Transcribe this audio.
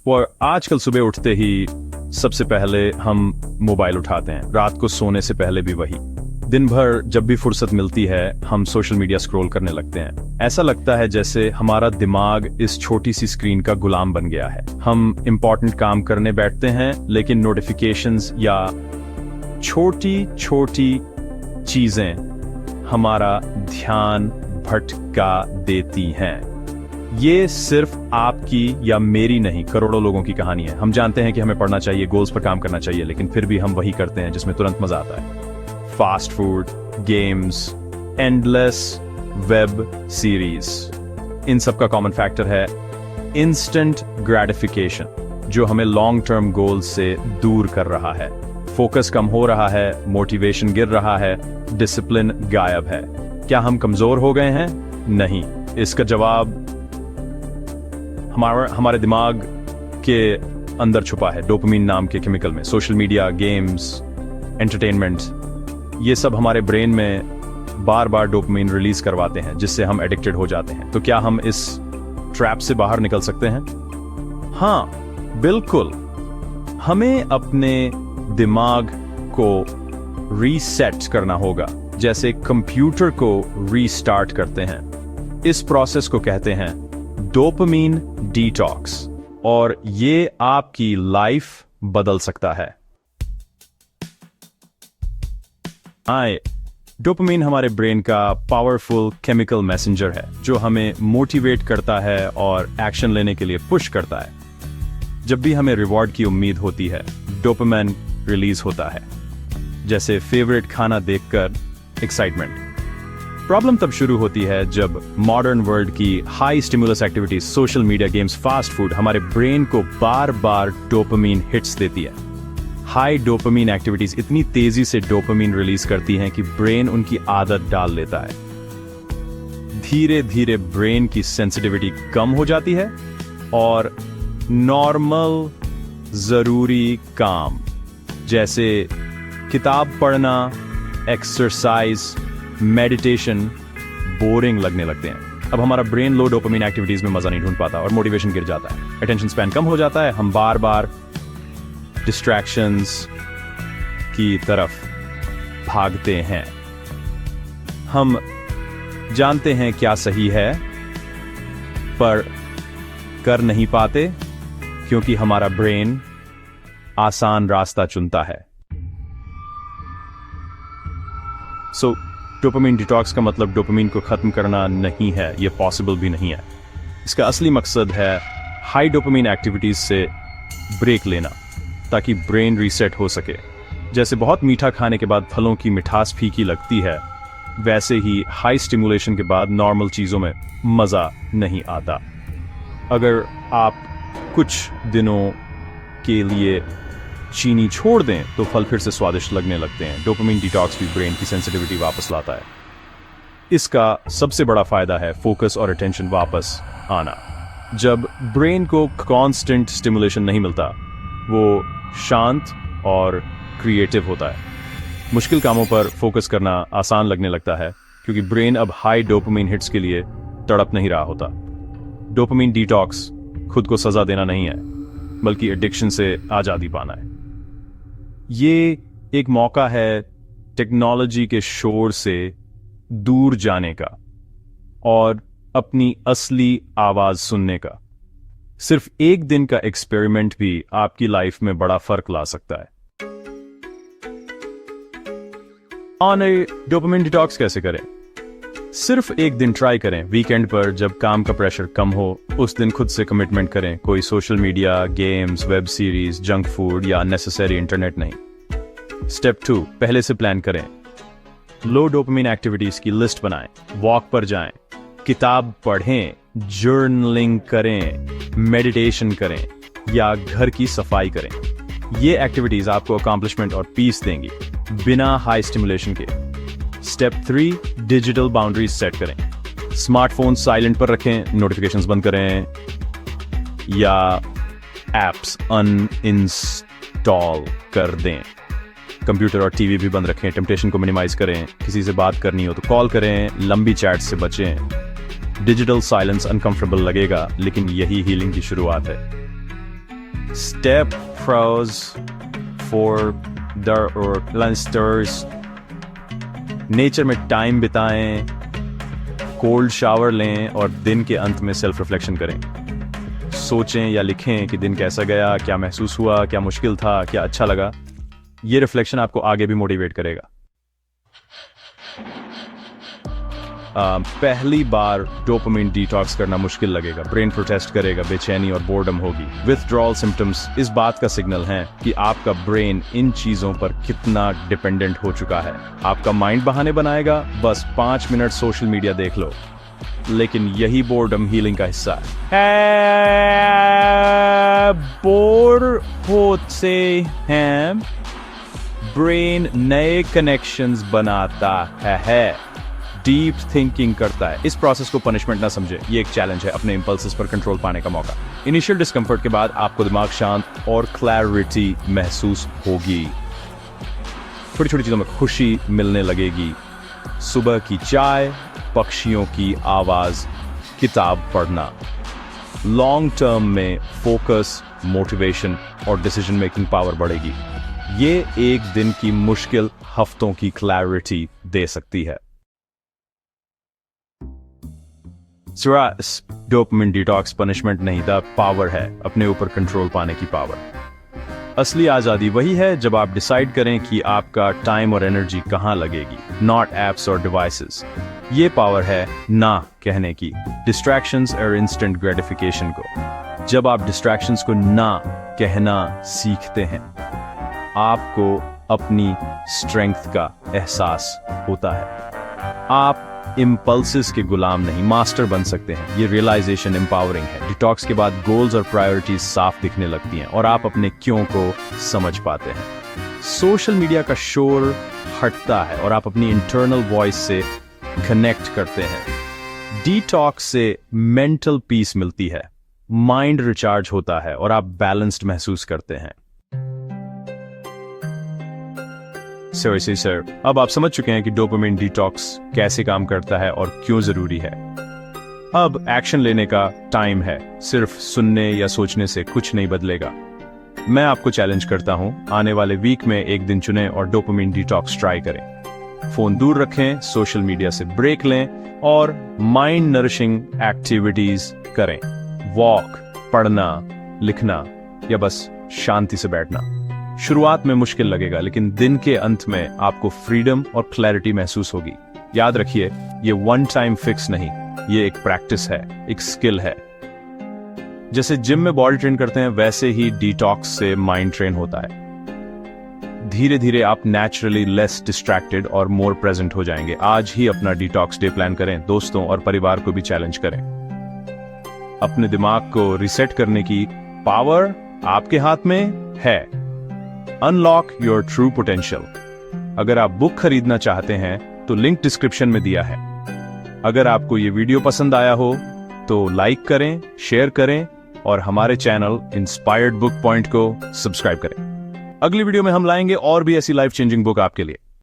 और आजकल सुबह उठते ही सबसे पहले हम मोबाइल उठाते हैं, रात को सोने से पहले भी वही। दिन भर जब भी फुर्सत मिलती है हम सोशल मीडिया स्क्रॉल करने लगते हैं। ऐसा लगता है जैसे हमारा दिमाग इस छोटी सी स्क्रीन का गुलाम बन गया है। हम इंपॉर्टेंट काम करने बैठते हैं लेकिन नोटिफिकेशंस या छोटी छोटी चीजें हमारा ध्यान भटका देती हैं। ये सिर्फ आपकी या मेरी नहीं, करोड़ों लोगों की कहानी है। हम जानते हैं कि हमें पढ़ना चाहिए, गोल्स पर काम करना चाहिए, लेकिन फिर भी हम वही करते हैं जिसमें तुरंत मजा आता है। Fast food, games, endless web series, इन सब का कॉमन फैक्टर है इंस्टेंट ग्रेटिफिकेशन, जो हमें लॉन्ग टर्म गोल्स से दूर कर रहा है। फोकस कम हो रहा है, मोटिवेशन गिर रहा है, डिसिप्लिन गायब है। क्या हम कमजोर हो गए हैं? नहीं। इसका जवाब हमारे दिमाग के अंदर छुपा है, डोपामिन नाम के केमिकल में। सोशल मीडिया, गेम्स, एंटरटेनमेंट, ये सब हमारे ब्रेन में बार बार डोपामिन रिलीज करवाते हैं जिससे हम एडिक्टेड हो जाते हैं। तो क्या हम इस ट्रैप से बाहर निकल सकते हैं? हाँ, बिल्कुल। हमें अपने दिमाग को रीसेट करना होगा, जैसे कंप्यूटर को रीस्टार्ट करते हैं। इस प्रोसेस को कहते हैं डोपामिन डिटॉक्स, और ये आपकी लाइफ बदल सकता है। डोपामिन हमारे ब्रेन का पावरफुल केमिकल मैसेंजर है जो हमें मोटिवेट करता है और एक्शन लेने के लिए पुश करता है। जब भी हमें रिवॉर्ड की उम्मीद होती है, डोपामिन रिलीज होता है, जैसे फेवरेट खाना देखकर एक्साइटमेंट। प्रॉब्लम तब शुरू होती है जब मॉडर्न वर्ल्ड की high stimulus activities, social media, games, fast food हमारे ब्रेन को बार बार डोपामिन हिट्स देती है। हाई डोपामिन एक्टिविटीज इतनी तेजी से डोपामिन रिलीज करती हैं कि ब्रेन उनकी आदत डाल लेता है। धीरे धीरे ब्रेन की सेंसिटिविटी कम हो जाती है और नॉर्मल जरूरी काम जैसे किताब पढ़ना, एक्सरसाइज, मेडिटेशन बोरिंग लगने लगते हैं। अब हमारा ब्रेन लो डोपामिन एक्टिविटीज में मजा नहीं ढूंढ पाता और मोटिवेशन गिर जाता है, अटेंशन स्पैन कम हो जाता है। हम बार बार डिस्ट्रैक्शंस की तरफ भागते हैं। हम जानते हैं क्या सही है पर कर नहीं पाते क्योंकि हमारा ब्रेन आसान रास्ता चुनता है। सो डोपामिन डिटॉक्स का मतलब डोपामिन को खत्म करना नहीं है, यह पॉसिबल भी नहीं है। इसका असली मकसद है हाई डोपामिन एक्टिविटीज से ब्रेक लेना ताकि ब्रेन रीसेट हो सके। जैसे बहुत मीठा खाने के बाद फलों की मिठास फीकी लगती है, वैसे ही हाई स्टिमुलेशन के बाद नॉर्मल चीजों में मजा नहीं आता। अगर आप कुछ दिनों के लिए चीनी छोड़ दें तो फल फिर से स्वादिष्ट लगने लगते हैं। डोपामिन डिटॉक्स भी ब्रेन की सेंसिटिविटी वापस लाता है। इसका सबसे बड़ा फायदा है फोकस और अटेंशन वापस आना। जब ब्रेन को कांस्टेंट स्टिमुलेशन नहीं मिलता, वो शांत और क्रिएटिव होता है। मुश्किल कामों पर फोकस करना आसान लगने लगता है क्योंकि ब्रेन अब हाई डोपामिन हिट्स के लिए तड़प नहीं रहा होता। डोपामिन डिटॉक्स खुद को सजा देना नहीं है, बल्कि एडिक्शन से आजादी पाना है। ये एक मौका है टेक्नोलॉजी के शोर से दूर जाने का और अपनी असली आवाज सुनने का। सिर्फ एक दिन का एक्सपेरिमेंट भी आपकी लाइफ में बड़ा फर्क ला सकता है। डोपामिन डिटॉक्स कैसे करें? सिर्फ एक दिन ट्राई करें। वीकेंड पर जब काम का प्रेशर कम हो, उस दिन खुद से कमिटमेंट करें। कोई social media, games, web series, junk food या अननेसेसरी इंटरनेट नहीं। स्टेप 2, पहले से प्लान करें। लो डोपामिन एक्टिविटीज की लिस्ट बनाएं। वॉक पर जाएं, किताब पढ़ें, जर्नलिंग करें, मेडिटेशन करें या घर की सफाई करें। ये एक्टिविटीज आपको अकॉम्प्लिशमेंट और पीस देंगी बिना हाई स्टिमुलेशन के। स्टेप 3, डिजिटल बाउंड्रीज सेट करें। स्मार्टफोन साइलेंट पर रखें, नोटिफिकेशंस बंद करें या एप्स अनइंस्टॉल कर दें। कंप्यूटर और टीवी भी बंद रखें। टेम्पटेशन को मिनिमाइज करें। किसी से बात करनी हो तो कॉल करें। लंबी चैट से बचें। डिजिटल साइलेंस अनकंफर्टेबल लगेगा, लेकिन यही हीलिंग की शुरुआत है। Step pros for the lunchters. Nature में टाइम बिताएं, कोल्ड शावर लें और दिन के अंत में सेल्फ रिफ्लेक्शन करें। सोचें या लिखें कि दिन कैसा गया, क्या महसूस हुआ, क्या मुश्किल था, क्या अच्छा लगा। ये रिफ्लेक्शन आपको आगे भी मोटिवेट करेगा। पहली बार डोपामिन डिटॉक्स करना मुश्किल लगेगा, ब्रेन प्रोटेस्ट करेगा, बेचैनी और बोर्डम होगी। विथड्रॉल सिम्टम्स इस बात का सिग्नल हैं कि आपका ब्रेन इन चीजों पर कितना डिपेंडेंट हो चुका है। आपका माइंड बहाने बनाएगा, बस 5 मिनट सोशल मीडिया देख लो, लेकिन यही बोर्डम हीलिंग का हिस्सा है। बोर होते हैं, ब्रेन नए कनेक्शंस बनाता है, डीप थिंकिंग करता है। इस प्रोसेस को पनिशमेंट ना समझे, ये एक चैलेंज है, अपने इंपल्सेस पर कंट्रोल पाने का मौका। इनिशियल डिस्कम्फर्ट के बाद आपको दिमाग शांत और क्लैरिटी महसूस होगी। छोटी छोटी चीजों में खुशी मिलने लगेगी। सुबह की चाय, पक्षियों की आवाज, किताब पढ़ना। लॉन्ग टर्म में फोकस, मोटिवेशन और डिसीजन मेकिंग पावर बढ़ेगी। ये एक दिन की मुश्किल हफ्तों की क्लैरिटी दे सकती है। डोपामिन डिटॉक्स पनिशमेंट नहीं था, पावर है, अपने ऊपर कंट्रोल पाने की पावर। असली आजादी वही है जब आप डिसाइड करें कि आपका टाइम और एनर्जी कहां लगेगी, नॉट एप्स और डिवाइसेस। ये पावर है ना कहने की, डिस्ट्रैक्शंस और इंस्टेंट ग्रेटिफिकेशन को। जब आप डिस्ट्रैक्शंस को ना कहना सीखते हैं, आपको अपनी स्ट्रेंथ का एहसास होता है। आप इम्पल्सेस के गुलाम नहीं, मास्टर बन सकते हैं। ये रियलाइजेशन एम्पावरिंग है। डिटॉक्स के बाद गोल्स और प्रायोरिटीज साफ दिखने लगती हैं और आप अपने क्यों को समझ पाते हैं। सोशल मीडिया का शोर हटता है और आप अपनी इंटरनल वॉइस से कनेक्ट करते हैं। डिटॉक्स से मेंटल पीस मिलती है, माइंड रिचार्ज होता है और आप बैलेंस्ड महसूस करते हैं। सर, अब आप समझ चुके हैं कि डोपामिन डिटॉक्स कैसे काम करता है और क्यों जरूरी है। अब एक्शन लेने का टाइम है। सिर्फ सुनने या सोचने से कुछ नहीं बदलेगा। मैं आपको चैलेंज करता हूं, आने वाले वीक में एक दिन चुनें और डोपामिन डिटॉक्स ट्राई करें। फोन दूर रखें, सोशल मीडिया से ब्रेक लें और माइंड नरिशिंग एक्टिविटीज करें। वॉक, पढ़ना, लिखना या बस शांति से बैठना। शुरुआत में मुश्किल लगेगा, लेकिन दिन के अंत में आपको फ्रीडम और क्लैरिटी महसूस होगी। याद रखिए, ये वन टाइम फिक्स नहीं, ये एक प्रैक्टिस है, एक स्किल है। जैसे जिम में बॉडी ट्रेन करते हैं, वैसे ही डिटॉक्स से माइंड ट्रेन होता है। धीरे धीरे आप नेचुरली लेस डिस्ट्रैक्टेड और मोर प्रेजेंट हो जाएंगे। आज ही अपना डिटॉक्स डे प्लान करें, दोस्तों और परिवार को भी चैलेंज करें। अपने दिमाग को रिसेट करने की पावर आपके हाथ में है। Unlock your true potential. अगर आप बुक खरीदना चाहते हैं तो लिंक डिस्क्रिप्शन में दिया है। अगर आपको ये वीडियो पसंद आया हो तो लाइक करें, शेयर करें और हमारे चैनल इंस्पायर्ड बुक पॉइंट को सब्सक्राइब करें। अगली वीडियो में हम लाएंगे और भी ऐसी लाइफ चेंजिंग बुक आपके लिए।